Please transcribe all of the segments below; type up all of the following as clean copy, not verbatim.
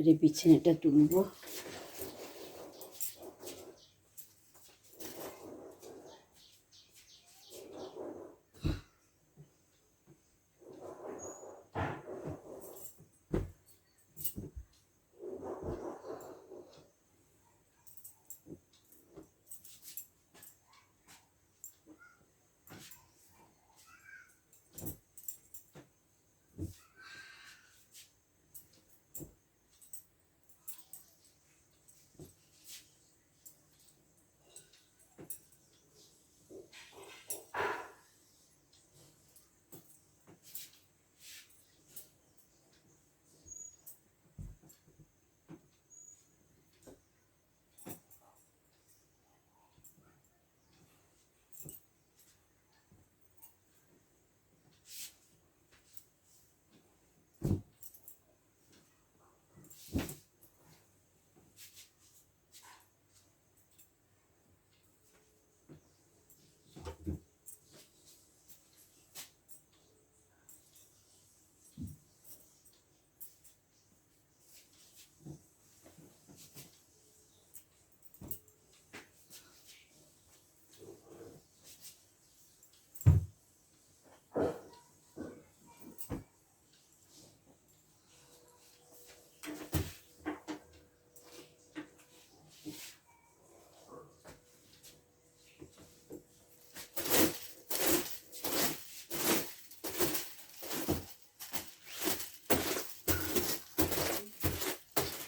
এবারে বিছানাটা তুলবো।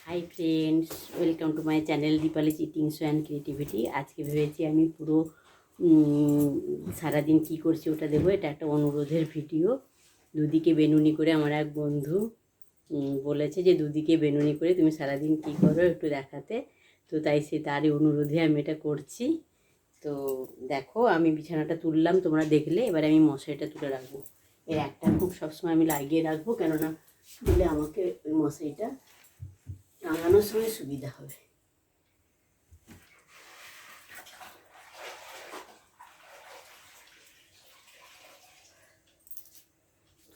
Hi friends, welcome to my channel Dipali's eating show and creativity. আজকে ভেবেছি আমি পুরো সারাদিন কী করছি ওটা দেবো। এটা একটা অনুরোধের ভিডিও। দুদিকে বেনুনি করে আমার এক বন্ধু বলেছে যে দুদিকে বেনুনি করে তুমি সারাদিন কী করো একটু দেখাতে। তো তাই তারই অনুরোধে আমি এটা করছি। তো দেখো, আমি বিছানাটা তুললাম, তোমরা দেখলে। এবারে আমি মশারিটা তুলে রাখবো। এর একটা খুব সবসময় আমি লাগিয়ে রাখবো, কেননা দিলে আমাকে ওই মশারিটা টাঙানোর সময় সুবিধা হবে।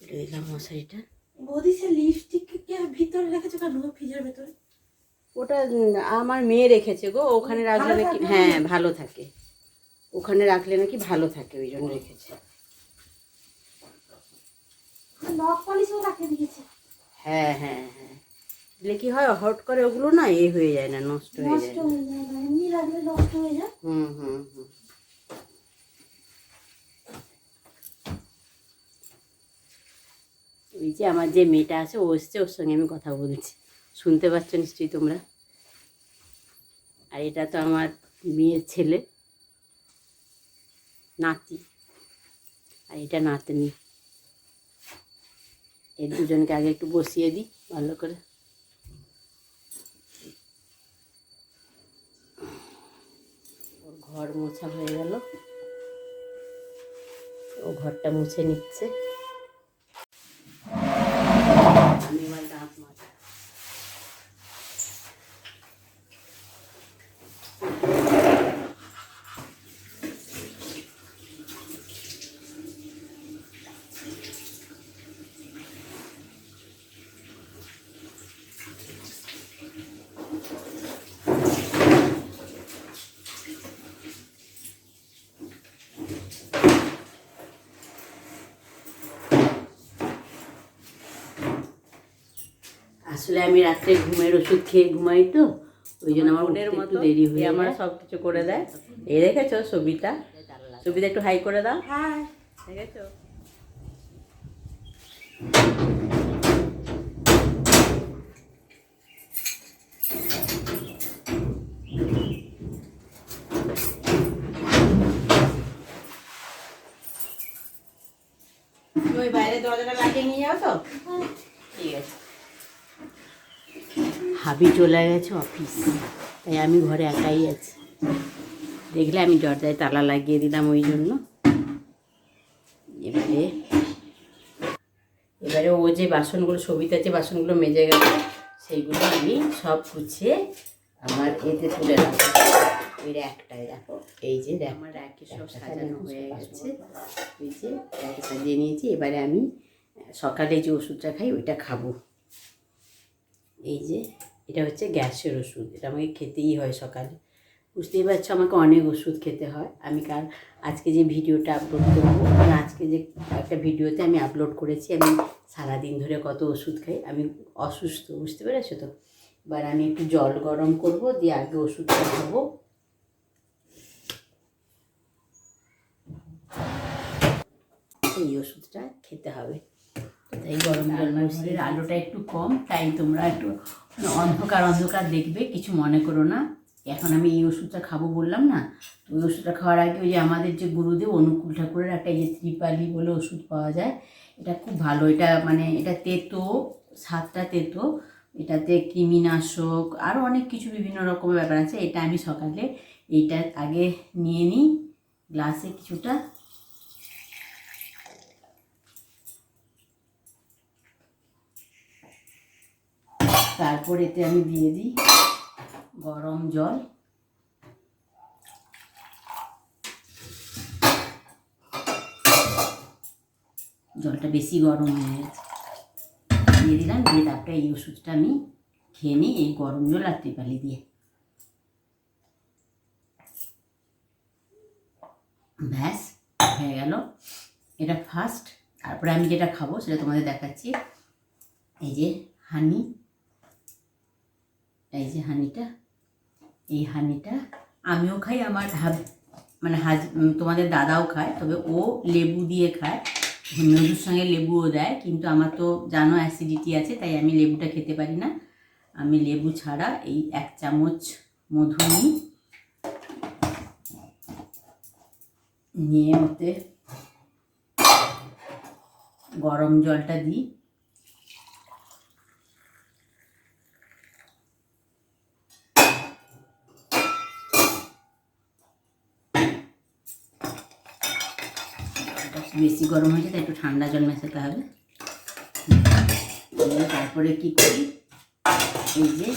তুলে দিলাম মশারিটা। বৌদি সে লিপস্টিক কে ভিতরে রেখেছো কেন? ফ্রিজের ভেতরে? ওটা আমার মেয়ে রেখেছে গো। ওখানে রাখলে নাকি হ্যাঁ ভালো থাকে, ওখানে রাখলে নাকি ভালো থাকে, ওই জন্য রেখেছে। নখ পলিশও রাখে দিয়েছে। হ্যাঁ হ্যাঁ হ্যাঁ, দিলে কি হয়, হট করে ওগুলো না হয়ে যায় না, নষ্ট হয়ে যায়। এমনি রাখলে নষ্ট হয়ে যায়। হুম হুম হুম। ওই যে আমার যে মেয়েটা আছে ও এসছে, ওর সঙ্গে আমি কথা বলছি, শুনতে পাচ্ছ নিশ্চয়ই তোমরা। আর এটা তো আমার মেয়ের ছেলে, নাতি, আর এটা নাতনি। এই দুজনকে আগে একটু বসিয়ে দিই ভালো করে। ওর ঘর মোছা হয়ে গেল, ও ঘরটা মুছে নিচ্ছে। আমি এবার দাঁত মাজা। আসলে আমি রাত্রে ঘুমের ওষুধ খেয়ে ঘুমাই, তো ওই জন্য আমার উঠতে একটু দেরি হয়ে। আমার সব কিছু করে দেয়। এই দেখেছো সবিতা, সবিতা একটু হাই করে দাও। হ্যাঁ দেখেছো, ওই বাইরে দরজাটা লাগিয়ে নিয়ে যাও তো। ঠিক আছে। হাবি চলে গেছে অফিস, তাই আমি ঘরে একাই আছি। দেখলে আমি দরজায় তালা লাগিয়ে দিলাম ওই জন্য। এবারে ও যে বাসনগুলো, সবিতার যে বাসনগুলো মেজে গেছে, সেইগুলো আমি সব গুছিয়ে আমার এতে তুলে রাখবো। ওই র্যাকটায় দেখো, এই যে আমার র্যাকে সব সাজানো হয়ে গেছে। ওই যে র্যাকে সাজিয়ে নিয়েছি। এবারে আমি সকালে যে ওষুধটা খাই ওইটা খাবো। এই যে এটা হচ্ছে গ্যাসের ওষুধ, এটা আমাকে খেতেই হয় সকালে। বুঝতেই পারছো আমাকে অনেক ওষুধ খেতে হয়। আমি আজকে যে ভিডিওটা আপলোড করবো, মানে আজকে যে একটা ভিডিওতে আমি আপলোড করেছি আমি সারাদিন ধরে কত ওষুধ খাই, আমি অসুস্থ, বুঝতে পেরেছো তো। এবার আমি একটু জল গরম করব, দিয়ে আগে ওষুধটা খাবো। এই ওষুধটা খেতে হবে, তাই গরম জল বসিয়ে। আলোটা একটু কম, তাই তোমরা একটু অন্ধকার অন্ধকার দেখবে, কিছু মনে করো না। এখন আমি এই ওষুধটা খাবো বললাম না, তো ওই ওষুধটা খাওয়ার আগে ওই যে আমাদের যে গুরুদেব অনুকূল ঠাকুরের একটা এই যে ত্রিপালি বলে ওষুধ পাওয়া যায়, এটা খুব ভালো। এটা মানে এটা তেতো, স্বাদটা তেতো, এটাতে কৃমিনাশক আরও অনেক কিছু বিভিন্ন রকমের ব্যাপার আছে। এটা আমি সকালে এইটা আগে নিয়ে নিই গ্লাসে কিছুটা, তারপর এতে আমি দিয়ে দিই গরম জল। জলটা বেশি গরম হয়ে গেছে, দিয়ে দিলাম। দিয়ে তারপরে এই ওষুধটা আমি খেয়ে নিই এই গরম জল আর ত্রিপালি দিয়ে। ব্যাস হয়ে গেল, এটা ফার্স্ট। তারপরে আমি যেটা খাবো সেটা তোমাদের দেখাচ্ছি। এই যে হানি, এই যে হানিটা, এই হানিটা আমিও খাই, আমার মানে তোমাদের দাদাও খায়, তবে ও লেবু দিয়ে খায়, মধুর সঙ্গে লেবুও দেয়। কিন্তু আমার তো জানো অ্যাসিডিটি আছে, তাই আমি লেবুটা খেতে পারি না। আমি লেবু ছাড়া এই 1 চামচ মধু নিই, নিয়ে ওতে গরম জলটা দিই। বেশি গরম হয়েছে তাই একটু ঠান্ডা জল মেশাতে হবে। তারপরে কি করি, এই যে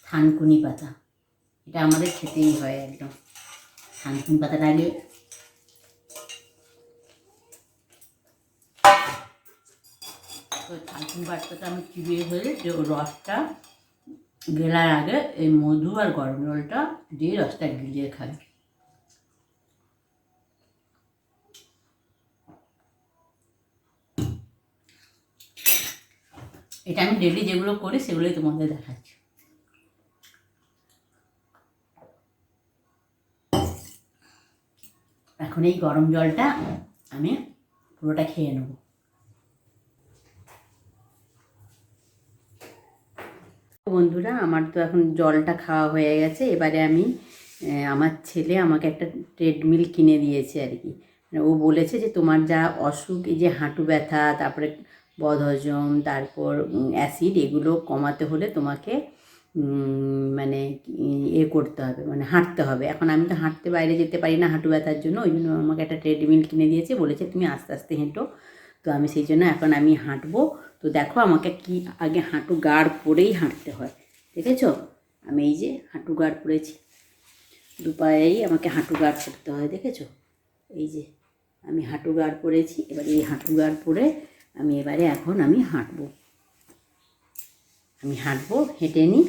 থানকুনি পাতা, এটা আমাদের খেতেই হয় একদম। থানকুনি পাতাটা আগে থানকুনি পাতাটা আমি চিবিয়ে হয়ে যে রসটা গেলার আগে এই মধু আর গরম জলটা দিয়ে রসটা গিলিয়ে খাই। এটা আমি ডেলি যেগুলো করি সেগুলোই তোমাদের দেখাচ্ছি। এখন এই গরম জলটা আমি পুরোটা খেয়ে নেব। বন্ধুরা আমার তো এখন জলটা খাওয়া হয়ে গেছে। এবারে আমি আমার ছেলে আমাকে একটা ট্রেডমিল কিনে দিয়েছে আর কি। ও বলেছে যে তোমার যা অসুখ, এই যে হাঁটু ব্যথা, তারপরে বদহজম, তারপর অ্যাসিড, এগুলো কমাতে হলে তোমাকে মানে করতে হবে, মানে হাঁটতে হবে। এখন আমি তো হাঁটতে বাইরে যেতে পারি না হাঁটু ব্যথার জন্য, ওই জন্য আমাকে একটা ট্রেডমিল কিনে দিয়েছে, বলেছে তুমি আস্তে আস্তে হেঁটো। তো আমি সেই জন্য এখন আমি হাঁটবো। তো দেখো আমাকে কি আগে হাঁটু গাড় পরেই হাঁটতে হয়, দেখেছো? আমি এই যে হাঁটু গাড় পরেছি, দুপায়েই আমাকে হাঁটু গাড় পরতে হয়, দেখেছো? এই যে আমি হাঁটু গাড় পরেছি। এবার এই হাঁটু গাড় পরে আমি এখন আমি হাঁটবো, হেঁটে নিই।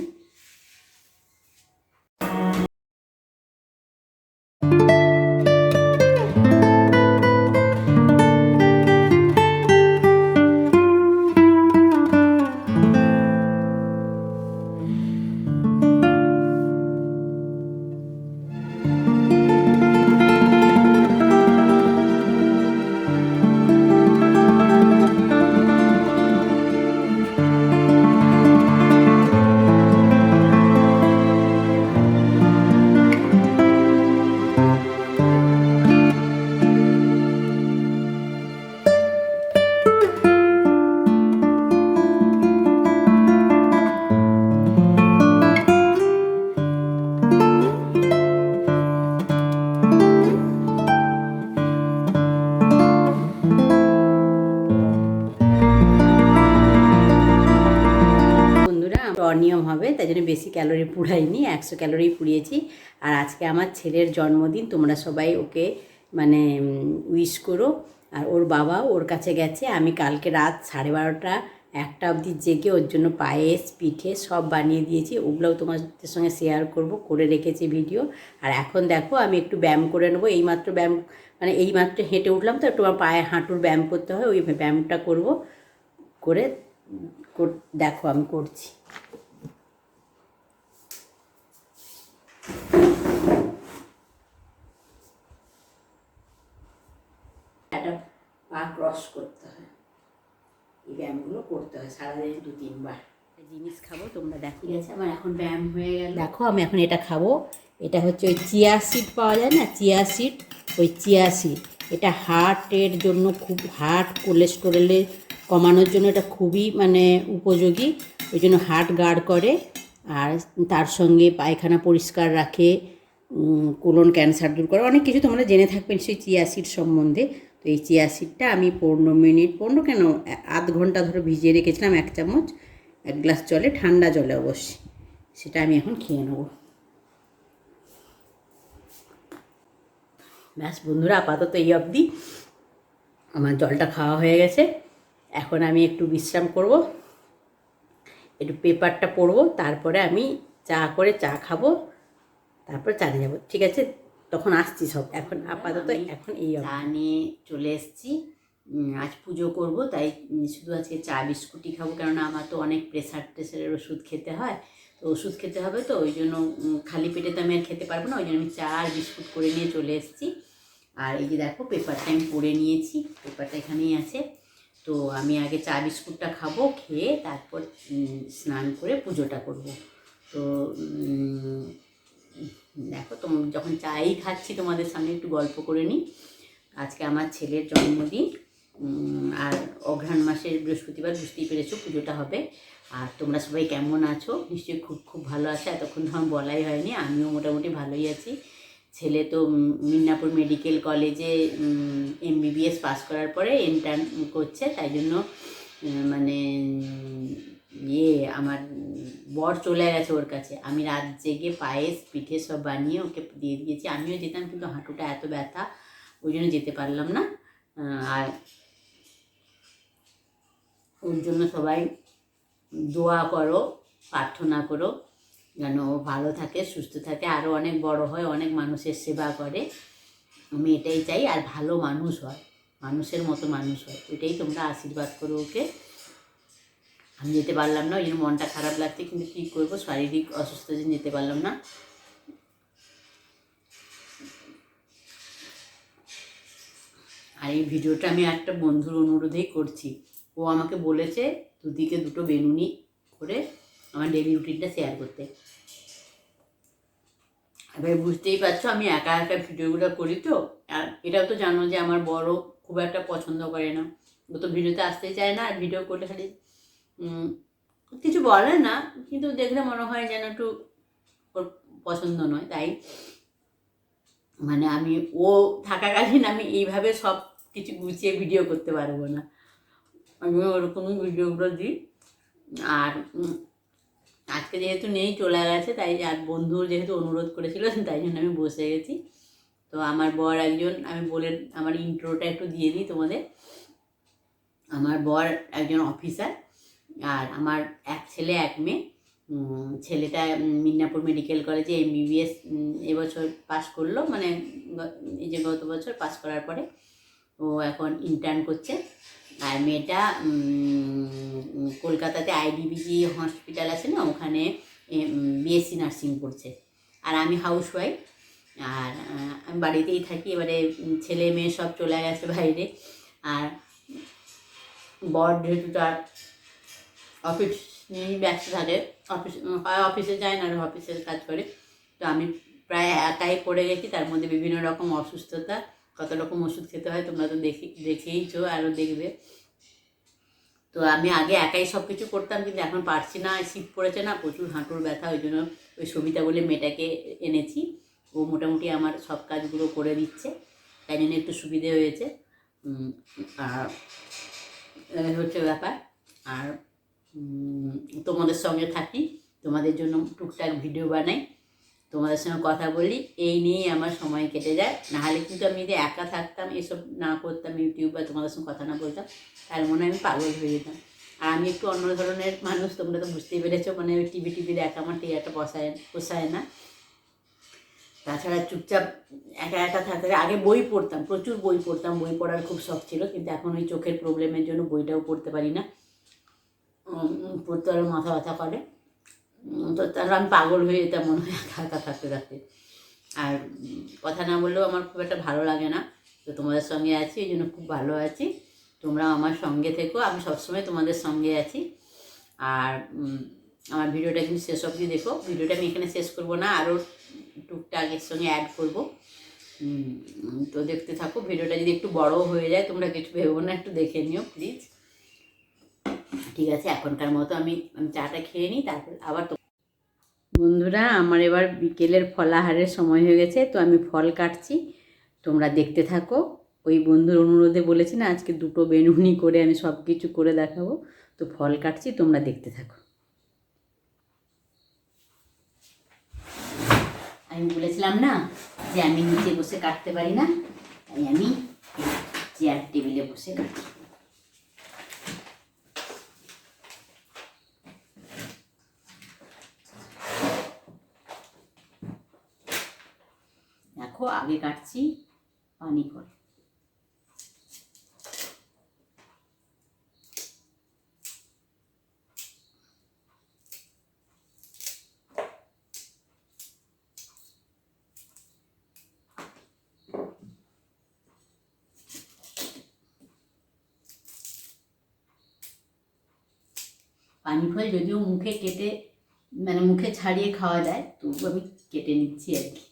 অনিয়ম হবে, তাই জন্য বেশি ক্যালোরি পুড়াইনি, 100 ক্যালোরি পুড়িয়েছি। আর আজকে আমার ছেলের জন্মদিন, তোমরা সবাই ওকে মানে উইশ করো। আর ওর বাবা ওর কাছে গেছে, আমি কালকে রাত 12:30 একটা অবধি জেগে ওর জন্য পায়েস পিঠে সব বানিয়ে দিয়েছি, ওগুলোও তোমাদের সঙ্গে শেয়ার করব, করে রেখেছি ভিডিও। আর এখন দেখো আমি একটু ব্যায়াম করে নেবো, এইমাত্র ব্যায়াম মানে এইমাত্র হেঁটে উঠলাম তো, একটু আমার পায়ে হাঁটুর ব্যায়াম করতে হয়, ওই ব্যায়ামটা করব, করে দেখো আমি করছি। একটা পা ক্রস করতে হয়, এই ব্যায়ামগুলো করতে হয় সারাদিন 2-3 বার। জিনিস খাবো তোমরা দেখো। ঠিক আছে, আমার এখন ব্যায়াম হয়ে গেল। দেখো আমি এখন এটা খাবো, এটা হচ্ছে ওই চিয়া সিড পাওয়া যায় না, চিয়া সিড, ওই চিয়া সিড। এটা হার্টের জন্য খুব, হার্ট কোলেস্টেরলের কমানোর জন্য এটা খুবই মানে উপযোগী, ওই জন্য হার্ট গার্ড করে। আর তার সঙ্গে পায়খানা পরিষ্কার রাখে, কোলন ক্যান্সার দূর করে, অনেক কিছু তোমরা জেনে থাকবেন সেই চিয়া সিড সম্বন্ধে। তো এই চিয়া সিডটা আমি 15 মিনিট, 15 কেন, আধ ঘন্টা ধরে ভিজিয়ে রেখেছিলাম, 1 চামচ 1 গ্লাস জলে, ঠান্ডা জলে অবশ্যই। সেটা আমি এখন খেয়ে নেব। ব্যাস বন্ধুরা, আপাতত এই অবধি আমার জলটা খাওয়া হয়ে গেছে। এখন আমি একটু বিশ্রাম করব, একটু পেপারটা পড়বো, তারপরে আমি চা খাবো, তারপর চালিয়ে যাবো। ঠিক আছে, তখন আসছি সব। এখন আপাতত এখন এই চা নিয়ে চলে এসেছি। আজ পুজো করব, তাই শুধু আজকে চা বিস্কুটই খাবো, কেননা আমার তো অনেক প্রেশারের ওষুধ খেতে হয়, তো ওষুধ খেতে হবে, তো ওই জন্য খালি পেটে তো আমি আর খেতে পারবো না, ওই জন্য আমি চা আর বিস্কুট করে নিয়ে চলে এসেছি। আর এই যে দেখো পেপারটা আমি পড়ে নিয়েছি, পেপারটা এখানেই আছে। তো আমি আগে চা বিস্কুটটা খাবো, খেয়ে তারপর স্নান করে পুজোটা করব। তো দেখো যখন চাই খাচ্ছি তোমাদের সামনে একটু গল্প করে নিই। আজকে আমার ছেলের জন্মদিন, আর অঘ্রাণ মাসের বৃহস্পতিবার, বুঝতেই পেরেছো পুজোটা হবে। আর তোমরা সবাই কেমন আছো? নিশ্চয়ই খুব খুব ভালো আছে, এতক্ষণ তো আমার বলাই হয়নি, আমিও মোটামুটি ভালোই আছি। ছেলে তো মিদনাপুর মেডিকেল কলেজে MBBS পাস করার পরে ইন্টার্ন করছে, তাই জন্য মানে আমার বর চলে গেছে ওর কাছে। আমি রাত জেগে পায়েস পিঠে সব বানিয়ে ওকে দিয়ে দিয়েছি। আমিও যেতাম, কিন্তু হাঁটুটা এত ব্যথা, ওই জন্য যেতে পারলাম না। আর ওর জন্য সবাই দোয়া করো, প্রার্থনা করো, যেন ও ভালো থাকে, সুস্থ থাকে, আরও অনেক বড় হয়, অনেক মানুষের সেবা করে। আমি এটাই চাই, আর ভালো মানুষ হয়, মানুষের মতো মানুষ হয়, এটাই তোমরা আশীর্বাদ করো ওকে। আমি যেতে পারলাম না, ওই জন্য মনটা খারাপ লাগছে, কিন্তু কী করবো, শারীরিক অসুস্থতার জন্য যেতে পারলাম না। আর এই ভিডিওটা আমি একটা বন্ধুর অনুরোধেই করছি, ও আমাকে বলেছে দুদিকে 2টো বেনুনি করে আমার ডেলি রুটিনটা শেয়ার করতে। এবার বুঝতেই পারছো আমি একা একা ভিডিওগুলো করি, তো আর এটাও তো জানো যে আমার বড় খুব একটা পছন্দ করে না, ও তো ভিডিওতে আসতেই চায় না, আর ভিডিও করলে খালি কিছু বলে না, কিন্তু দেখলে মনে হয় যেন একটু ওর পছন্দ নয়। তাই মানে আমি ও থাকাকালীন আমি এইভাবে সব কিছু গুছিয়ে ভিডিও করতে পারবো না, আমি ওরকমই ভিডিওগুলো দিই। আর আজকে যেহেতু নেই, চলে গেছে, তাই আর বন্ধুর যেহেতু অনুরোধ করেছিল, তাই জন্য আমি বসে গেছি। তো আমার বর একজন, আমি বলে আমার ইন্ট্রোটা একটু দিয়ে দিই তোমাদের। আমার বর একজন অফিসার, আর আমার 1 ছেলে 1 মেয়ে। ছেলেটা মিদনাপুর মেডিকেল কলেজে MBBS এবছর পাস করলো, মানে এই যে গত বছর পাস করার পরে ও এখন ইন্টার্ন করছে। আর মেয়েটা কলকাতাতে IDBG হসপিটাল আছে না, ওখানে BSc নার্সিং পড়ছে। আর আমি হাউসওয়াইফ, আর আমি বাড়িতেই থাকি। এবারে ছেলে মেয়ে সব চলে গেছে বাইরে, আর বর যেহেতু তার অফিস নিয়েই ব্যস্ত থাকে, অফিসে যায় না, অফিসের কাজ করে, তো আমি প্রায় একাই পড়ে গেছি। তার মধ্যে বিভিন্ন রকম অসুস্থতা, কত রকম ওষুধ খেতে হয় তোমরা তো দেখেইছো, আরও দেখবে। তো আমি আগে একাই সব কিছু করতাম, কিন্তু এখন পারছি না, শীত পড়েছে না, প্রচুর হাঁটুর ব্যথা, ওই জন্য ওই সবিতা বলে মেয়েটাকে এনেছি, ও মোটামুটি আমার সব কাজগুলো করে দিচ্ছে, তাই জন্য একটু সুবিধে হয়েছে। আর হচ্ছে ব্যাপার। আর তোমাদের সঙ্গে থাকি, তোমাদের জন্য টুকটাক ভিডিও বানাই, তোমাদের সঙ্গে কথা বলি, এই নিয়েই আমার সময় কেটে যায়। নাহলে কিন্তু আমি যদি একা থাকতাম, এসব না করতাম, ইউটিউব বা তোমাদের সঙ্গে কথা না বলতাম, তার মনে আমি পাগল হয়ে যেতাম। আর আমি একটু অন্য ধরনের মানুষ, তোমরা তো বুঝতেই পেরেছো, মানে ওই টিভি দেখা আমার ঠিক একটা পোষায় না। তাছাড়া চুপচাপ একা একা থাকতে, আগে বই পড়তাম, প্রচুর বই পড়তাম, বই পড়ার খুব শখ ছিল, কিন্তু এখন ওই চোখের প্রবলেমের জন্য বইটাও পড়তে পারি না, পড়তে পারলে মাথা ব্যথা করে। তো তাহলে আমি পাগল হয়ে যেতাম মনে হয় একা একা থাকতে থাকতে। আর কথা না বললেও আমার খুব একটা ভালো লাগে না, তো তোমাদের সঙ্গে আছি এই জন্য খুব ভালো আছি। তোমরা আমার সঙ্গে থেকো, আমি সবসময় তোমাদের সঙ্গে আছি। আর আমার ভিডিওটা কিন্তু শেষ অবধি দেখো। ভিডিওটা আমি এখানে শেষ করব না, আরও টুকটাক এর সঙ্গে অ্যাড করবো। তো দেখতে থাকো। ভিডিওটা যদি একটু বড় হয়ে যায় তোমরা কিছু ভেবো না, একটু দেখে নিও প্লিজ। ঠিক আছে, এখনকার মতো আমি চাটা খেয়ে নিই, তারপর আবার। বন্ধুরা, আমার এবার বিকেলের ফলাহারের সময় হয়ে গেছে, তো আমি ফল কাটছি, তোমরা দেখতে থাকো। ওই বন্ধুর অনুরোধে বলেছি না আজকে 2টো বেনুনি করে আমি সব কিছু করে দেখাবো, তো ফল কাটছি, তোমরা দেখতে থাকো। আমি বলেছিলাম না যে আমি নিচে বসে কাটতে পারি না, তাই আমি চেয়ার টেবিলে বসে কাটছি। দেখো, আগে কাটছি পানি ফল। পানি ফল যদিও মুখে কেটে, মানে মুখে ছাড়িয়ে খাওয়া যায়, তবু আমি কেটে নিচ্ছি আর কি।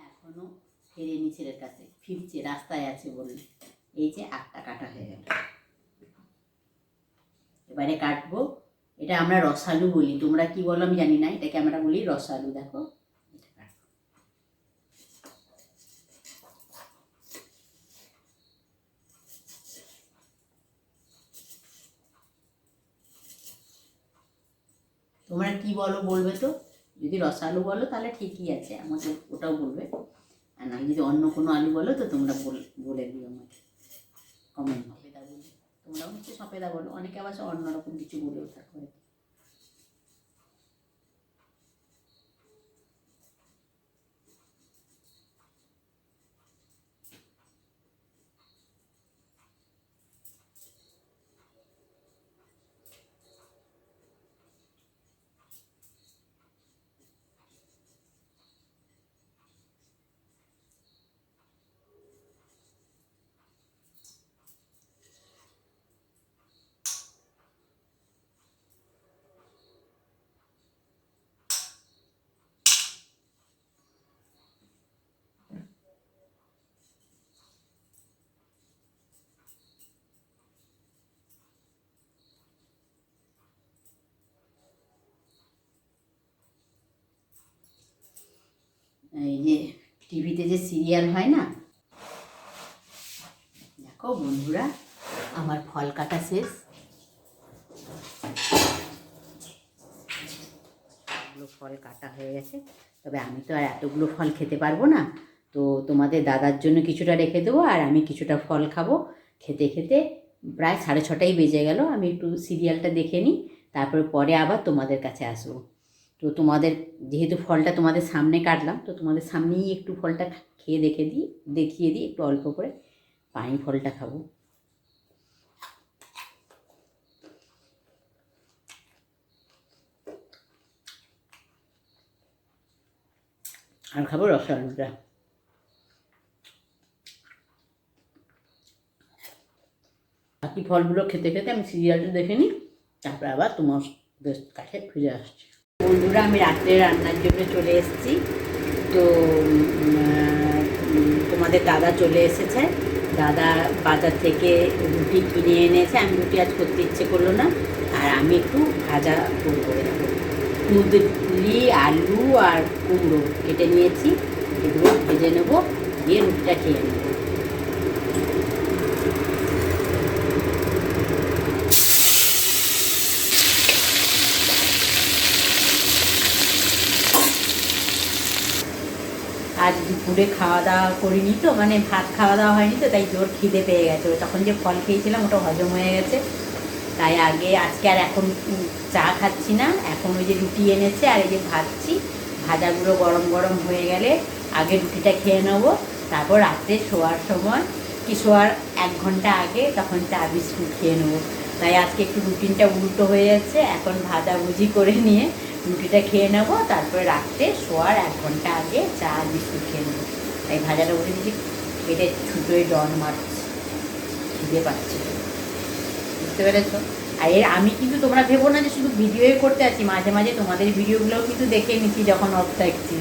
এখনো ফেরেনি ছেলের কাছে, ফিরছে, রাস্তায় আছে বললে। এই যে একটা কাটা হয়ে গেল, এবারে কাটবো। এটা আমরা রসালু বলি, তোমরা কি বলো আমি জানি না, এটাকে আমরা বলি রসালু। দেখো, তোমরা কি বলো বলবে তো, যদি রসালু বলো তাহলে ঠিকই আছে, আমাকে ওটাও বলবে, আর না যদি অন্য কোনো আলু বলো তো তোমরা বলে দিও আমাকে কমেন্ট। সফেদা বলি, তোমরাও হচ্ছে সফেদা বলো, অনেকে আবার অন্যরকম কিছু বলেও থাকো। এই যে টিভিতে যে সিরিয়াল হয় না, দেখো বন্ধুরা, আমার ফল কাটা শেষ। ফল কাটা হয়ে গেছে, তবে আমি তো আর এতগুলো ফল খেতে পারবো না, তো তোমাদের দাদার জন্য কিছুটা রেখে দেবো, আর আমি কিছুটা ফল খাবো। খেতে খেতে প্রায় 6:30 বেজে গেল। আমি একটু সিরিয়ালটা দেখে নিই, তারপরে পরে আবার তোমাদের কাছে আসবো। তো তোমাদের যেহেতু ফলটা তোমাদের সামনে কাটলাম, তো তোমাদের সামনেই একটু ফলটা খেয়ে দেখিয়ে দিই একটু অল্প করে। পানি ফলটা খাবো, আর খাবো রসালুটা। বাকি ফলগুলো খেতে খেতে আমি সিরিয়ালটা দেখে নিই, তারপরে আবার তোমাদের কাছে ফিরে আসছি। বন্ধুরা, আমি রাত্রে রান্নার জন্য চলে এসেছি, তো তোমাদের দাদা চলে এসেছে। দাদা বাজার থেকে রুটি কিনে এনেছে, আমি রুটি আজ করতে ইচ্ছে করলো না, আর আমি একটু ভাজা করে দেবো। কুঁদলি, আলু আর কুমড়ো কেটে নিয়েছি, এগুলো ভেজে নেবো, দিয়ে রুটিটা খেয়ে নেবো। দুপুরে খাওয়া দাওয়া করিনি তো, মানে ভাত খাওয়া দাওয়া হয়নি তো, তাই জোর খিদে পেয়ে গেছে। তখন যে ফল খেয়েছিলাম ওটা হজম হয়ে গেছে, তাই আজকে আর এখন চা খাচ্ছি না। এখন ওই যে রুটি এনেছে আর এই যে ভাজছি, ভাজাগুলো গরম গরম হয়ে গেলে আগে রুটিটা খেয়ে নেবো, তারপর রাত্রে শোয়ার সময় শোয়ার 1 ঘন্টা আগে তখন চা বিস্কুট খেয়ে নেবো। তাই আজকে একটু রুটিনটা উল্টো হয়ে যাচ্ছে, এখন ভাজাভুজি করে নিয়ে রুটিটা খেয়ে নেবো, তারপরে রাত্রে শোয়ার 1 ঘন্টা আগে চা বিস্কুট খেয়ে নেবো। তাই ভাজাটা বলে দিচ্ছি, পেটে ছুটোয় ডন মারছে, খিদে পাচ্ছে, বুঝতে পেরেছো? আর আমি কিন্তু তোমরা ভেবো না যে শুধু ভিডিওই করতে আছি, মাঝে মাঝে তোমাদের ভিডিওগুলোও কিন্তু দেখে নিচ্ছি যখন অফ থাকছি।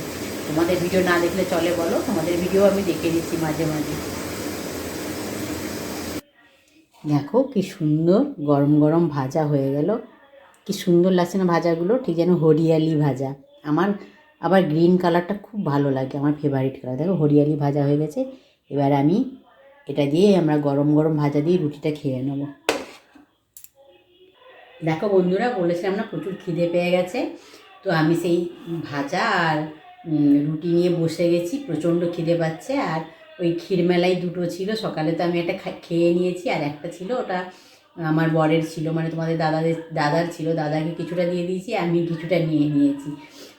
তোমাদের ভিডিও না দেখলে চলে বলো, তোমাদের ভিডিও আমি দেখে নিচ্ছি মাঝে মাঝে। দেখো কি সুন্দর গরম গরম ভাজা হয়ে গেল, কি সুন্দর লাগছে না ভাজাগুলো, ঠিক যেন হরিয়ালি ভাজা। আমার আবার গ্রিন কালারটা খুব ভালো লাগে, আমার ফেভারিট কালার। দেখো হরিয়ালি ভাজা হয়ে গেছে, এবার আমি এটা দিয়ে আমরা গরম গরম ভাজা দিয়ে রুটিটা খেয়ে নেবো। দেখো বন্ধুরা, বলেছিলাম না প্রচুর খিদে পেয়ে গেছে, তো আমি সেই ভাজা আর রুটি নিয়ে বসে গেছি, প্রচণ্ড খিদে পাচ্ছে। আর ওই ক্ষীরমেলাই 2টো ছিল, সকালে তো আমি একটা খেয়ে নিয়েছি, আর একটা ছিল ওটা আমার বরের ছিল, মানে তোমাদের দাদার ছিল, দাদাকে কিছুটা দিয়ে দিয়েছি, আমি কিছুটা নিয়ে নিয়েছি,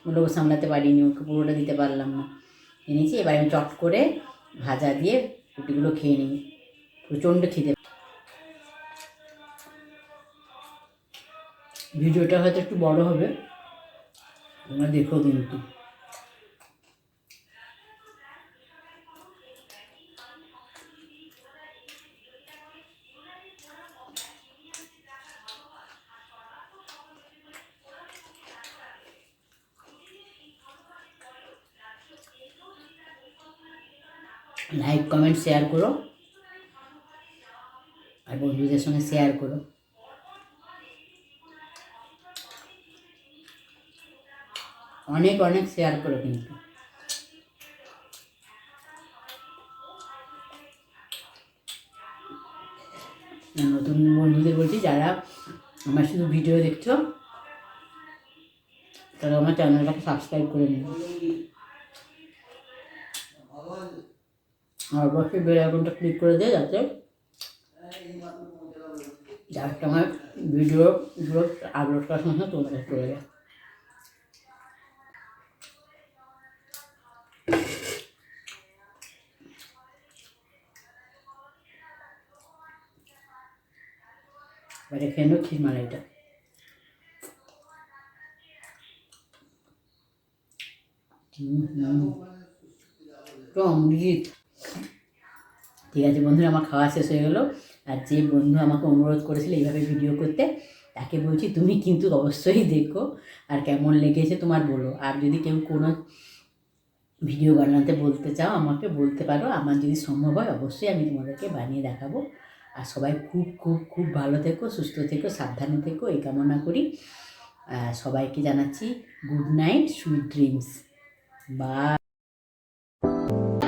ওগুলো সামলাতে পারিনি, ওকে পুরোটা দিতে পারলাম না, এনেছি। এবার আমি চট করে ভাজা দিয়ে রুটিগুলো খেয়ে নিই, প্রচণ্ড খিদে। ভিডিওটা হয়তো একটু বড় হবে, তোমরা দেখো কিন্তু। লাইক কমেন্ট শেয়ার করো, আর বন্ধুদের সঙ্গে শেয়ার করো। অনেক অনেক শেয়ার করো কিন্তু। নতুন বন্ধুদের বলছি, যারা আমার শুধু ভিডিও দেখছো তারা আমার চ্যানেলটাকে সাবস্ক্রাইব করে নিও, আর অবশ্যই বেল আইকনটা ক্লিক করে দিয়ে, যাতে আমার ভিডিওগুলো আপলোড করার সময় তোমার কাছে চলে যায়। এবারে খেয়ে নেবো ক্ষীরমালাইটা। তো অমৃত। ঠিক আছে বন্ধুরা, আমার খাওয়া শেষ হয়ে গেলো। আর যে বন্ধু আমাকে অনুরোধ করেছিল এইভাবে ভিডিও করতে, তাকে বলছি তুমি কিন্তু অবশ্যই দেখো, আর কেমন লেগেছে তোমার বলো। আর যদি কেউ কোনো ভিডিও বানাতে বলতে চাও আমাকে বলতে পারো, আমার যদি সম্ভব হয় অবশ্যই আমি তোমাদেরকে বানিয়ে দেখাবো। আর সবাই খুব খুব খুব ভালো থেকো, সুস্থ থেকো, সাবধানে থেকো, এই কামনা করি। সবাইকে জানাচ্ছি গুড নাইট, সুইট ড্রিমস। বা